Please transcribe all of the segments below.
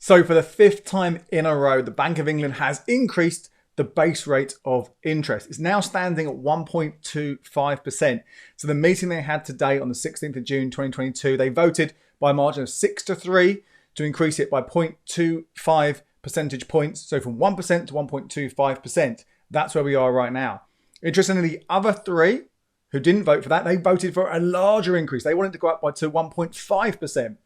So for the fifth time in a row, the Bank of England has increased the base rate of interest. It's now standing at 1.25%. So the meeting they had today on the 16th of June 2022, they voted by a margin of 6-3 to increase it by 0.25 percentage points. So from 1% to 1.25%. That's where we are right now. Interestingly, the other three who didn't vote for that, they voted for a larger increase. They wanted to go up to 1.5%.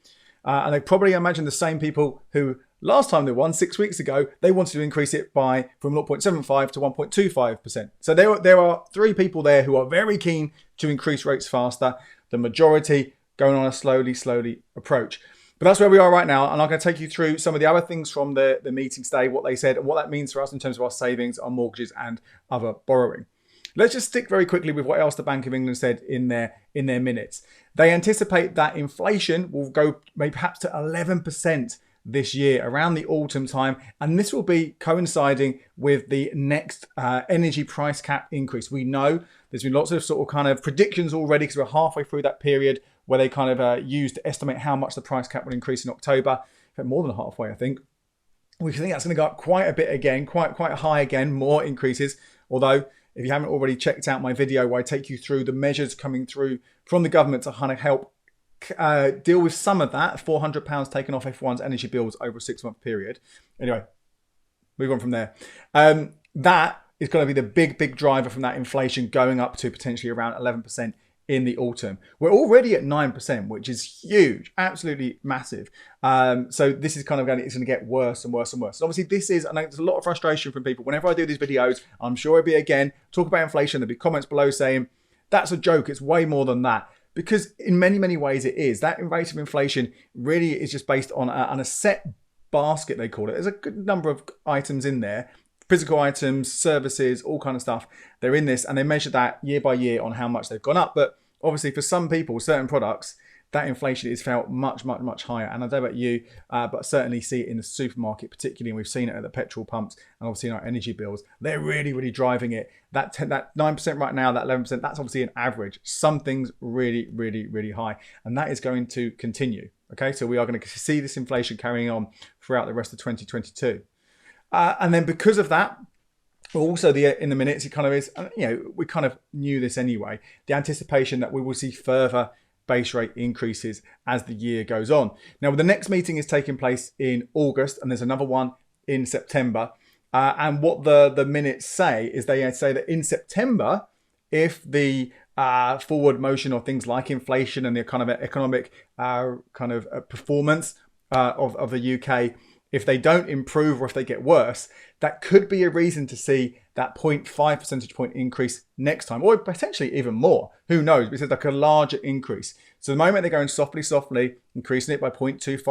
And they probably imagine the same people who last time they won 6 weeks ago, they wanted to increase it from 0.75 to 1.25%. So there are three people there who are very keen to increase rates faster. The majority going on a slowly approach. But that's where we are right now. And I'm going to take you through some of the other things from the meeting today, what they said and what that means for us in terms of our savings, our mortgages and other borrowing. Let's just stick very quickly with what else the Bank of England said in their minutes. They anticipate that inflation will go maybe perhaps to 11% this year around the autumn time, and this will be coinciding with the next energy price cap increase. We know there's been lots of sort of kind of predictions already because we're halfway through that period where they kind of used to estimate how much the price cap will increase in October. In fact, more than halfway, I think. We think that's going to go up quite a bit again, quite high again, more increases. Although, if you haven't already checked out my video where I take you through the measures coming through from the government to kind of help deal with some of that, £400 taken off everyone's energy bills over a 6-month period. Anyway, move on from there. That is going to be the big driver from that inflation going up to potentially around 11% in the autumn. We're already at 9%, which is huge, absolutely massive. So this is kind of it's going to get worse and worse and worse. And obviously I know there's a lot of frustration from people. Whenever I do these videos, I'm sure it'll be again, talk about inflation, there'll be comments below saying, that's a joke, it's way more than that. Because in many ways it is. That rate of inflation really is just based on a set basket, they call it. There's a good number of items in there. Physical items, services, all kind of stuff. They're in this and they measure that year by year on how much they've gone up. But obviously for some people, certain products, that inflation is felt much higher. And I don't know about you, but certainly see it in the supermarket, particularly, and we've seen it at the petrol pumps and obviously in our energy bills. They're really driving it. That 9% right now, that 11%, that's obviously an average. Something's really high. And that is going to continue. Okay, so we are going to see this inflation carrying on throughout the rest of 2022. And then because of that, also in the minutes, it kind of is, we kind of knew this anyway, the anticipation that we will see further base rate increases as the year goes on. Now, the next meeting is taking place in August and there's another one in September. And what the minutes say is they say that in September, if the forward motion of things like inflation and the kind of economic performance of the UK, if they don't improve or if they get worse, that could be a reason to see that 0.5 percentage point increase next time, or potentially even more. Who knows? Because it's like a larger increase. So the moment they're going softly, increasing it by 0.25%,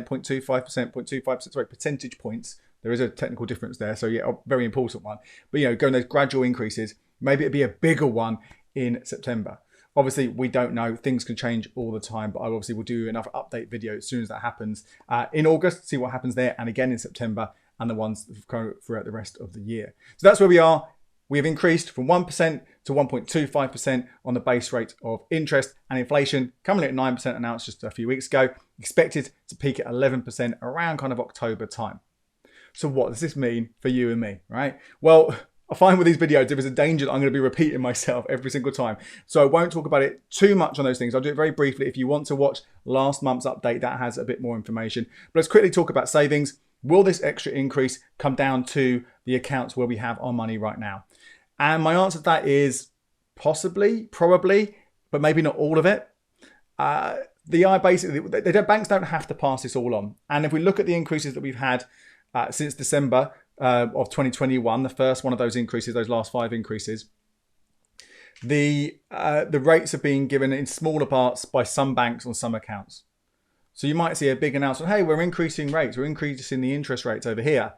0.25%, sorry, percentage points. There is a technical difference there. So yeah, a very important one. But going those gradual increases, maybe it'd be a bigger one in September. Obviously, we don't know. Things can change all the time, but I obviously will do another update video as soon as that happens in August, see what happens there, and again in September, and the ones throughout the rest of the year. So that's where we are. We have increased from 1% to 1.25% on the base rate of interest, and inflation coming in at 9% announced just a few weeks ago, expected to peak at 11% around kind of October time. So what does this mean for you and me, right? Well, I find with these videos, there is a danger that I'm going to be repeating myself every single time. So I won't talk about it too much on those things. I'll do it very briefly. If you want to watch last month's update, that has a bit more information. But let's quickly talk about savings. Will this extra increase come down to the accounts where we have our money right now? And my answer to that is possibly, probably, but maybe not all of it. Banks don't have to pass this all on. And if we look at the increases that we've had since December, of 2021, the first one of those increases, those last 5 increases, the rates are being given in smaller parts by some banks on some accounts. So you might see a big announcement, hey, we're increasing rates, we're increasing the interest rates over here,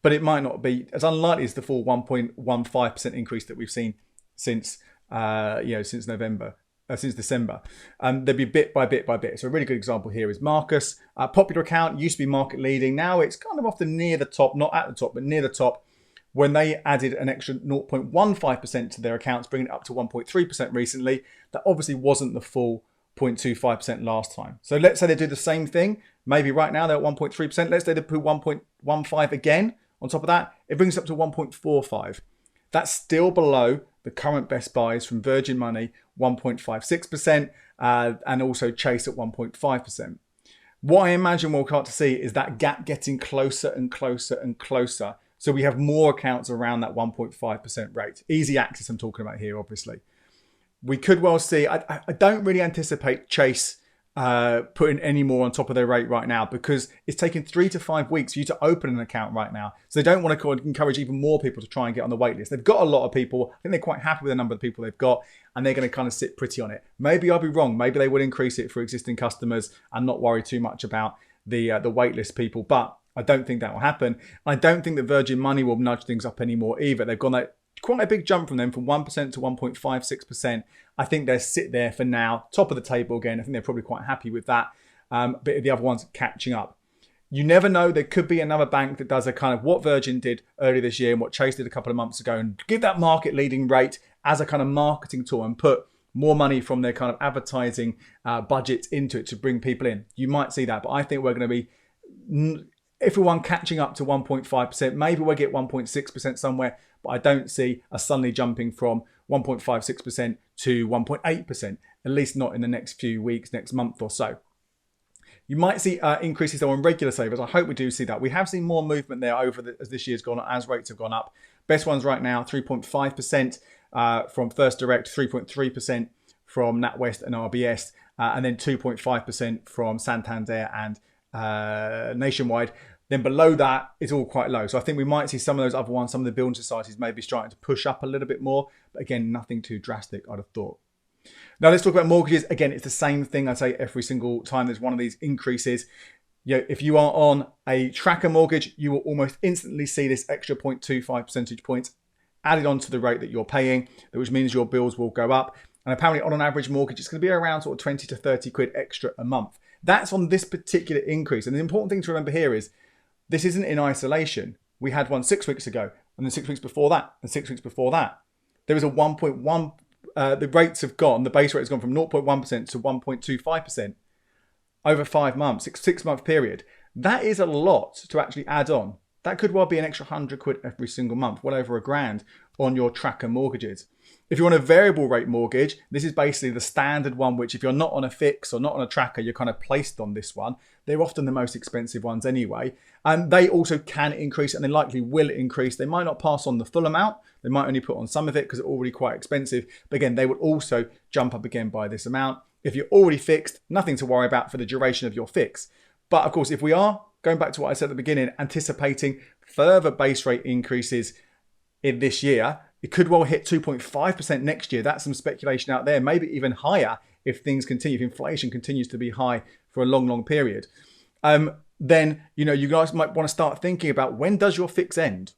but it might not be as unlikely as the full 1.15% increase that we've seen since November. Since December. There'd be bit by bit. So a really good example here is Marcus. Popular account, used to be market leading. Now it's kind of often near the top, not at the top, but near the top. When they added an extra 0.15% to their accounts, bringing it up to 1.3% recently, that obviously wasn't the full 0.25% last time. So let's say they do the same thing. Maybe right now they're at 1.3%. Let's say they put 1.15 again on top of that. It brings it up to 1.45. That's still below the current best buys from Virgin Money, 1.56%, and also Chase at 1.5%. What I imagine we'll start to see is that gap getting closer and closer and closer. So we have more accounts around that 1.5% rate. Easy access I'm talking about here, obviously. We could well see, I don't really anticipate Chase putting any more on top of their rate right now, because it's taking 3 to 5 weeks for you to open an account right now. So they don't want to encourage even more people to try and get on the wait list. They've got a lot of people. I think they're quite happy with the number of people they've got, and they're going to kind of sit pretty on it. Maybe I'll be wrong. Maybe they would increase it for existing customers and not worry too much about the wait list people. But I don't think that will happen. I don't think that Virgin Money will nudge things up anymore either. They've gone quite a big jump from them from 1% to 1.56%. I think they'll sit there for now, top of the table again. I think they're probably quite happy with that. But the other ones catching up. You never know. There could be another bank that does a kind of what Virgin did earlier this year and what Chase did a couple of months ago, and give that market leading rate as a kind of marketing tool and put more money from their kind of advertising budget into it to bring people in. You might see that, but I think we're going to be everyone catching up to 1.5%. Maybe we'll get 1.6% somewhere, but I don't see us suddenly jumping from 1.56% to 1.8%, at least not in the next few weeks, next month or so. You might see increases though on regular savers. I hope we do see that. We have seen more movement there as this year's gone on, as rates have gone up. Best ones right now, 3.5% from First Direct, 3.3% from NatWest and RBS, and then 2.5% from Santander and Nationwide. Then below that, it's all quite low. So I think we might see some of those other ones, some of the building societies maybe starting to push up a little bit more. But again, nothing too drastic, I'd have thought. Now let's talk about mortgages. Again, it's the same thing I say every single time there's one of these increases. If you are on a tracker mortgage, you will almost instantly see this extra 0.25 percentage points added onto the rate that you're paying, which means your bills will go up. And apparently on an average mortgage, it's going to be around sort of 20 to 30 quid extra a month. That's on this particular increase. And the important thing to remember here is this isn't in isolation. We had one 6 weeks ago, and then 6 weeks before that, and 6 weeks before that. There was a 1.1, the rates have gone, the base rate has gone from 0.1% to 1.25% over 5 months, six-month period. That is a lot to actually add on. That could well be an extra 100 quid every single month, well over £1,000 on your tracker mortgages. If you're on a variable rate mortgage, this is basically the standard one, which if you're not on a fix or not on a tracker, you're kind of placed on this one. They're often the most expensive ones anyway. And they also can increase, and they likely will increase. They might not pass on the full amount. They might only put on some of it because it's already quite expensive. But again, they will also jump up again by this amount. If you're already fixed, nothing to worry about for the duration of your fix. But of course, if we are, going back to what I said at the beginning, anticipating further base rate increases in this year, it could well hit 2.5% next year. That's some speculation out there, maybe even higher if things continue, if inflation continues to be high for a long, long period. Then, you guys might want to start thinking about, when does your fix end?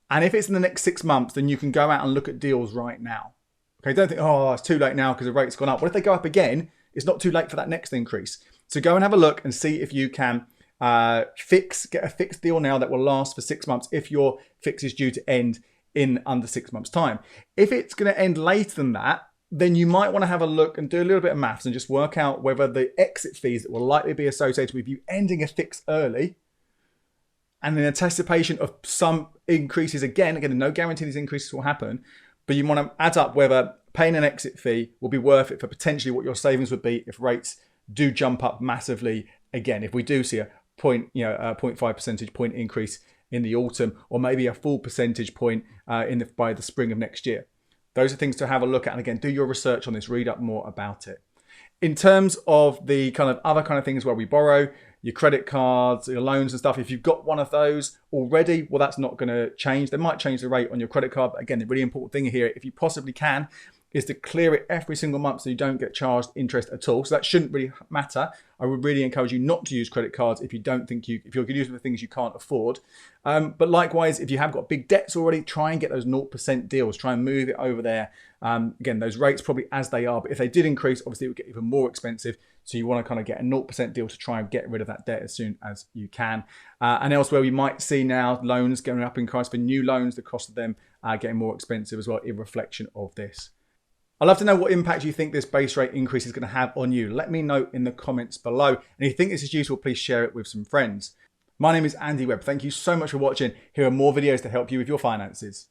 And if it's in the next 6 months, then you can go out and look at deals right now. Okay, don't think, it's too late now because the rate's gone up. What if they go up again? It's not too late for that next increase. So go and have a look and see if you can get a fixed deal now that will last for 6 months if your fix is due to end in under 6 months' time. If it's going to end later than that, then you might want to have a look and do a little bit of maths and just work out whether the exit fees that will likely be associated with you ending a fix early and in anticipation of some increases again, no guarantee these increases will happen, but you want to add up whether paying an exit fee will be worth it for potentially what your savings would be if rates do jump up massively again. If we do see a 0.5 percentage point increase in the autumn, or maybe a full percentage point by the spring of next year. Those are things to have a look at. And again, do your research on this, read up more about it. In terms of the kind of other kind of things where we borrow, your credit cards, your loans and stuff, if you've got one of those already, well, that's not going to change. They might change the rate on your credit card. But again, the really important thing here, if you possibly can, is to clear it every single month so you don't get charged interest at all. So that shouldn't really matter. I would really encourage you not to use credit cards if you don't think if you're going to use them for things you can't afford. But likewise, if you have got big debts already, try and get those 0% deals. Try and move it over there. Again, those rates probably as they are, but if they did increase, obviously it would get even more expensive. So you want to kind of get a 0% deal to try and get rid of that debt as soon as you can. And elsewhere, we might see now loans going up in price for new loans. The cost of them getting more expensive as well in reflection of this. I'd love to know what impact you think this base rate increase is going to have on you. Let me know in the comments below. And if you think this is useful, please share it with some friends. My name is Andy Webb. Thank you so much for watching. Here are more videos to help you with your finances.